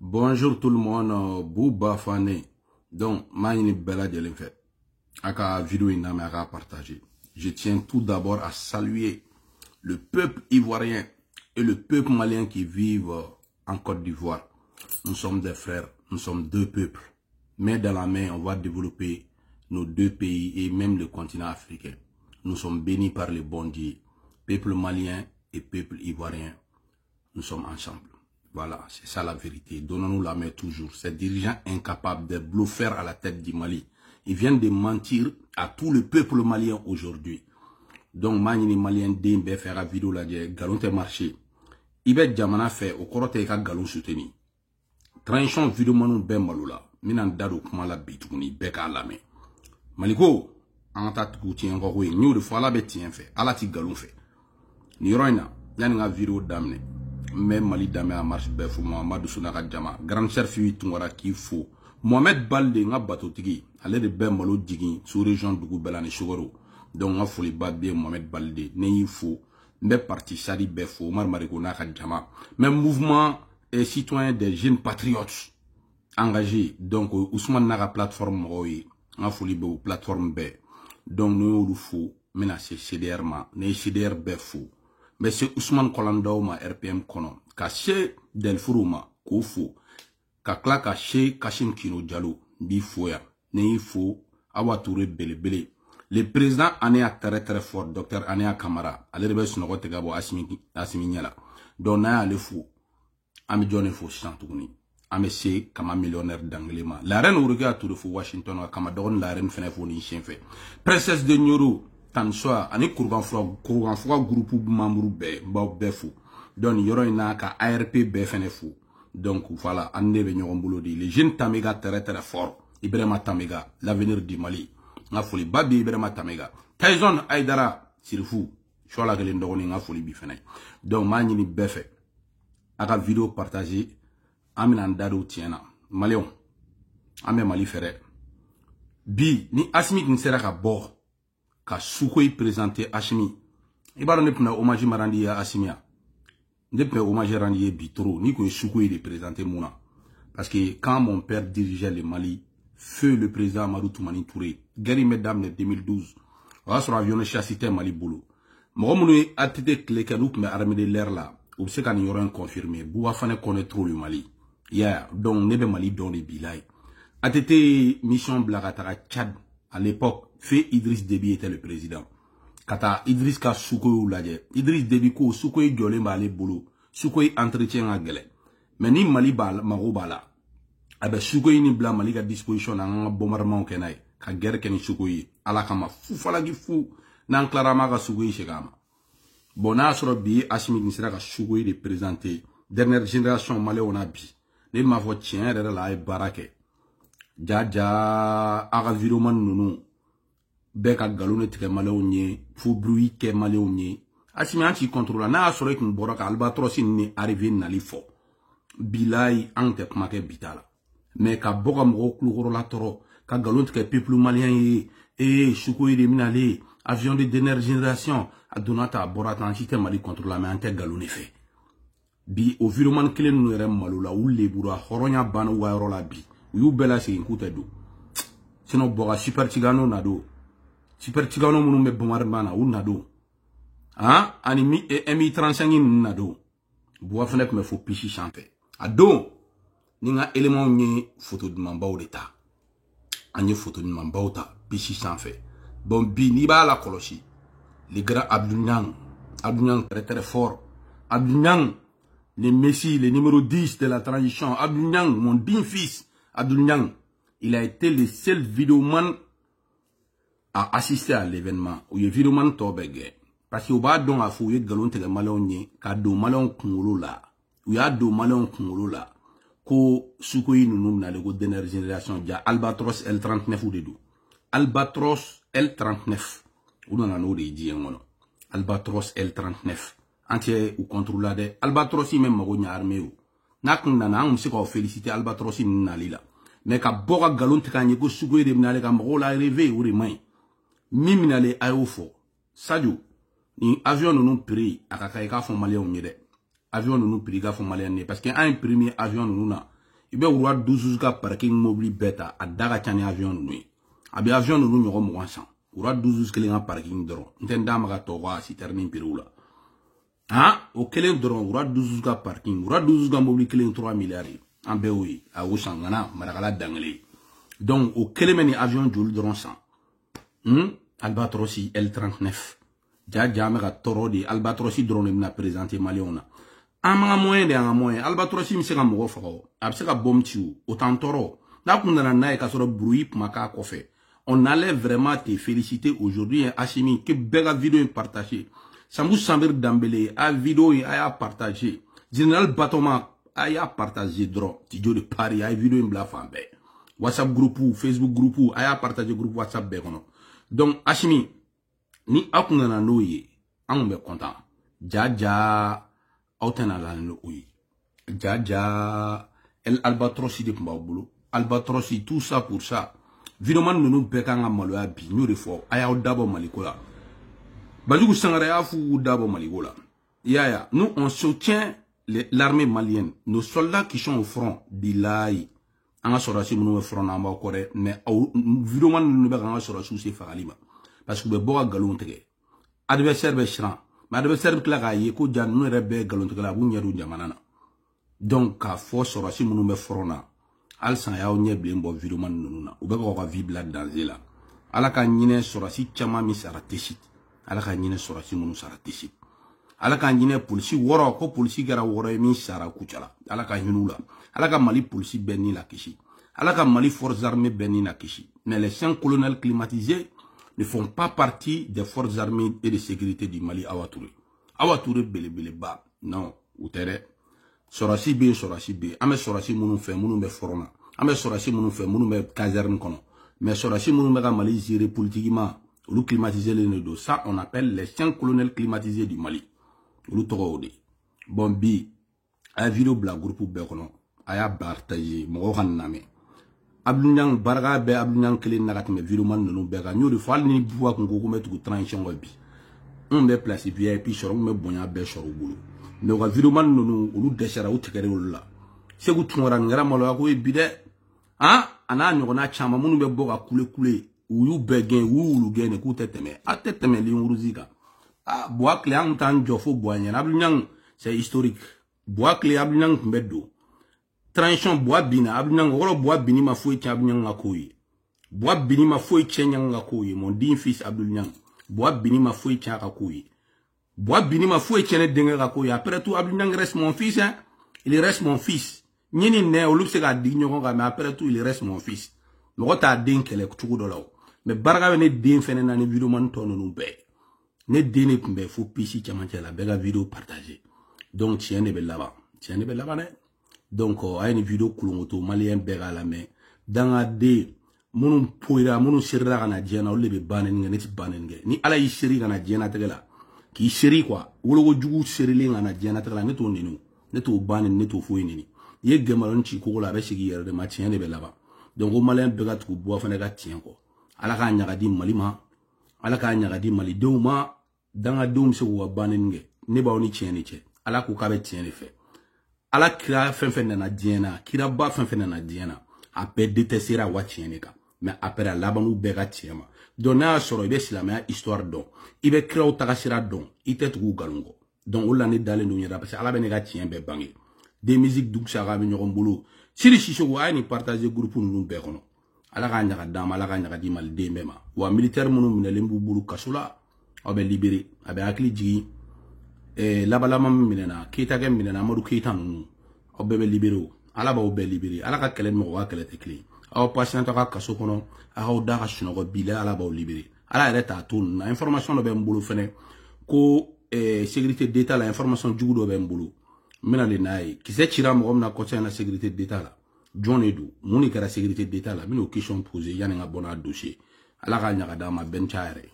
Bonjour tout le monde, Bouba Fane. Donc, Maïni Bella de l'Infet. Aka vidéo iname aka partager. Je tiens tout d'abord à saluer le peuple ivoirien et le peuple malien qui vivent en Côte d'Ivoire. Nous sommes des frères, nous sommes deux peuples. Main dans la main, on va développer nos deux pays et même le continent africain. Nous sommes bénis par le bon Dieu. Peuple malien et peuple ivoirien, nous sommes ensemble. Voilà, c'est ça la vérité. Donnons-nous la main toujours. Ces dirigeants incapables de bluffer à la tête du Mali. Ils viennent de mentir à tout le peuple malien aujourd'hui. Donc, les Maliens d'Imbe faire la vidéo là, galon te marché. Ibe Djamana fait au korote ka galon soutenu. Tranchant vidéo manou ben maloula. Minan dado kuma la bitouni beka la main. Maliko, en tat goutien ko we ni de fois la betien fait. Ala ti galon fait. Ni roina, yani nga vidéo damne. Même Mali dame a marche befou Mohamed Sounaka Djama. Grand chef fui tungora ki fou. Mohamed Balde nga bateau tigi. Ale de ben malo digi sous région Dougou Belane Chogoro. Donc nga foli babie Mohamed Balde. Neyi fou. Mbe parti sadi befou. Omar Mariko Naka Djama. Même mouvement et citoyen des jeunes patriotes engagés. Donc Ousmane Naka plateforme roye. Nga foli be plateforme be. Donc nous ou fou. Mena c'est CDR ma. Ne CDR befou. Mais c'est Ousmane Kolandao ma RPM kono. Kache Delfuruma Koufou. Kakla kache Kachim Kino Diallo. Bifoya. Neyi fou. Awa Touré Bele Bele. Le président Anéa très fort. Docteur Anéa Kamara. Ale rebe sunogo tegabo Asimi Nyala. Donc na ale fou. Ami John fou chantouni. Ami se kama millionnaire d'Anglema. La reine Uruguay a tout fou Washington. Kama dogon la reine fene fou ni chien fait. Princesse de Nyoro. Tansoa, ani kurgan fwa groupe membre be fou. Donc yoro ina ka ARP be fene fou. Donc voilà, ande be nyogon boulot di. Les jeunes Tamega très fort. Ibrahima Tamega, l'avenir du Mali. Nga foli babi Ibrahima Tamega. Tyson Aydara sirfou. Chola gelen dogoni nga foli bi fene. Donc ma ni befe. Aka vidéo partager amina ndado tiena. Malion. Ame Mali fere. Bi ni Asimi ni sera ka bo. Ka Sukoy présenté Hachimi. Ibaro ne pna hommage marandi ya Assimia. Ne pna hommage randi bitro. Ni ko Sukoy de présenté Mouna. Parce que quand mon père dirigeait le Mali, feu le président Amadou Toumani Touré, guerre mesdames en 2012, on a sur avion chassité Mali boulot. Mon mounou a été clé qu'anouk mais armée de l'air là. Ou c'est qu'on y aura un confirmé. Bouba fane connaît trop le Mali. Yeah, donc nebe Mali dans les bilay. A été mission Blagatara Tchad à l'époque. Fait Idriss Déby était le président. Kata Idriss ka Sukoy ou ladje. Idriss Déby ko Sukoy gyole ba le bolo. Sukoy entretien a gele. Mais ni Mali bala, maro bala. Abe Sukoy ni bla Mali ka disposition na bombardement kenay. Ka guerre keni Sukoy. Ala kama fou falagi fou. Nan clarama ka Sukoy shekama. Bon na soro bi Hachimi ni sera ka Sukoy de présenter. Dernière génération Mali on a bi. Ne ma fo tien de la e barake. Jaja aga viroman nunu. Beka galone tike maleonye, fou bruit ke maleonye. Asimi anti contrôle na asore kin boraka albatros ni arrivé na lifo. Bilay ante kumake bitala. Mais ka boga mgo klugoro la toro, ka galone tike peuple malien Sukoy de minale, avion de dernière génération, a donata borata anchite mali contrôle mais ante galone fait. Bi au viroman kele nou ere malula ou lebura horonya ban wa rola bi. Yu bela se inkute do. Sinon boga super tigano na do. Super tigano munu me bombardement ou nado. Hein? Animi et MI35 nado. Bois fenêtre me faut pichi chanter. Ado. Ninga élément nye photo de mamba ou d'état. Anye photo de mamba ou ta. Pichi chanter. Bon bi ni ba la koloshi. Les grands Abdounyang très fort. Abdounyang. Les Messi, les numéro 10 de la transition. Abdounyang, mon digne fils. Abdounyang. Il a été le seul vidéoman a assisté à l'événement où il y a vidéoman tobege parce que au bas don a fouillé galon te malon nye ka do malon kungolo la où y a do malon kungolo la ko Sukoy nous na le go dernière génération dia Albatros L39 ou de do Albatros L39 ou non no de di ngono Albatros L39 entier ou contrôle de Albatros même mo nya armée ou nak nana on se ko féliciter Albatros na lila mais ka boga galon te kanye ko Sukoy de na le ka mo la rêver ou remay Miminale aéofo. Sadio. Ni avion nous prix à Kakaïka font malien au mire. Avion nous prix à font malien parce qu'un premier avion nous na. Il be roi 12 ka parking mobile beta a daga tani avion nui. Abi avion nui nyoko mwansan. Roi 12 kele nga parking dron. Ntenda maga towa si ternin pirula. Ah, o kele dron roi 12 ka parking. Roi 12 ka mobile kele 3 milliards. En beoui, a Ousangana, Marakala Dangle. Donc, au Kelemeni avion Joule Dronsan. Albatrossi L39. Djamera Toro de Albatrossi drone n'a présenté Maliona. Amanga moyen de un moyen. Albatrossi m'sera mouofro. Absera bom tiu. Autant toro. N'a qu'on a naï kasoro bruit maka kofe. On allait vraiment te féliciter aujourd'hui, Hachimi, que belle vidéo partagée. Sambou Sambir Dambélé, a vidéo a partagé. Général Batoma, a partagé drone. Tidio de Paris, a vidéo in blafambe. WhatsApp groupe ou Facebook groupe ou a partagé groupe WhatsApp bekono. Donc, Hachimi, ni akungana no ye, on be content. Jaja, autena la no oui. Jaja, el albatrosi de Pumbabulo. Albatrosi, tout ça pour ça. Vidoman nous bekanga maloya bi, nous de fort. Aya d'abo malikola. Bajugu sangare afu d'abo malikola. Yaya, nous on soutient l'armée malienne. Nos soldats qui sont au front, d'Ilaï. Anga sorasi munu front namba okore, mais vidoman nous bekanga sorasi c'est faralima. Parce que be boga galon tege. Adversaire be chran. Mais adversaire kla ga ye ko jan no rebe galon tege la bu nyaru jamanana. Donc ka force sorasi munu be front na. Al san ya onye blembo vidoman nununa. Ou be ko ka vibla danger la. Ala ka nyine sorasi chama mi sarateshit. Ala ka nyine sorasi munu sarateshit. Ala ka nyine polisi woro ko polisi gara woro mi sara kuchala. Ala ka hinula. Ala ka Mali polisi benni la kishi. Ala ka Mali forces armées benni la kishi. Mais les 5 colonels climatisés ne font pas partie des forces armées et de sécurité du Mali Awatouré. Awatouré bele ba. Non, ou tere. Sorasi B. Ame sorasi munu fe munu be forona. Ame sorasi munu fe munu be caserne kono. Mais sorasi munu be Mali géré politiquement. Ou climatiser les nedos. Ça, on appelle les 5 colonels climatisés du Mali. Ou toro de. Bon bi. A vidéo bla groupe bekono. Aya partager. Mo name. Ablunyang barga be ablunyang kele nagatme vidéo man nunu bega. Nyo de fall ni boua kongo ko metu transition bi. On be place VIP soron me bonya be soro bulu. No ga vidéo man nunu ulu deshara u tikere ulu. Segu tungora ngara malo ko bide. Ah, ana nyona chama munu be boga kule. Ou you begen ou lu gen ku teteme. A teteme li nguruzika. Ah, bois clé en temps jofo boanya. Ablunyang c'est historique. Bois clé ablunyang mbedo. Transition bois bina ablunyang oro bois bini ma foi ti ablunyang ngakoyi. Bois bini ma foi chenyang ngakoyi. Mon din fils ablunyang. Bois bini ma foi ti ngakoyi. Bois bini ma foi chene denga ngakoyi. Après tout ablunyang reste mon fils hein. Il reste mon fils. Nyini ne olu se ga digno ko mais après tout il reste mon fils. Mo ta den kele kutugo do law. Mais barga ne den fene na ne vidéo man tono nu be. Ne den ne kumbe fo pisi chamanche la bega vidéo partager. Donc tiens ne be là-bas. Tiens ne be là-bas ne. Donc a une vidéo kulungoto malien bega la mais danga de munu poira munu sirra kana diana o lebe banen ngene ti banen nge. Ni ala yi siri kana diana tegela. Ki siri quoi. Wolo go jugu siri kana diana tegela ne to ninu. Ne to banen ne to fo nini. Ye gemalon ci ko la be sigi yerde ma tiens ne be là-bas. Donc au malien bega tu bois fane ga tien ko. Ala ka nyaga di malima. Ala ka nyaga di mali deuma danga deum se wo banen nge. Ne ba oni tien ni che. Ala ko ka be tien ne fe. Ala kira fenfen na diena, kira ba fenfen na diena. Après détestera wa tienika. Mais après labanu bega tiema. Donna soro ibe silamaya histoire don. Ibe kira utakasira don. Ite tugu galungo. Donc ola ne dalen do nyara parce ala be ne ga tien be bangi. Des musiques duk sara be nyogon bulu. Siri shisho wa ni partager groupe nu be kono. Ala ka nyaka dam ala ka nyaka di mal de mema. Wa militaire munu minelembu bulu kasula. Obe libéré. Abe akli jigi. Labalama minena kita ke minena Amadou Keita nunu o bebe libéré ala ba o be libéré ala ka kelen mo wa kele te clé aw patient ka kaso kono aw da ka sunogo bila ala ba o libéré ala yɛrɛ ta to na information do be mbulu fene ko sécurité d'état la information jugu do be mbulu mina le nay kise cira mo na conseil na sécurité d'état la John Edu muni kara sécurité d'état la mino question posé yani nga bona dossier ala ka nyaga da ma ben chaire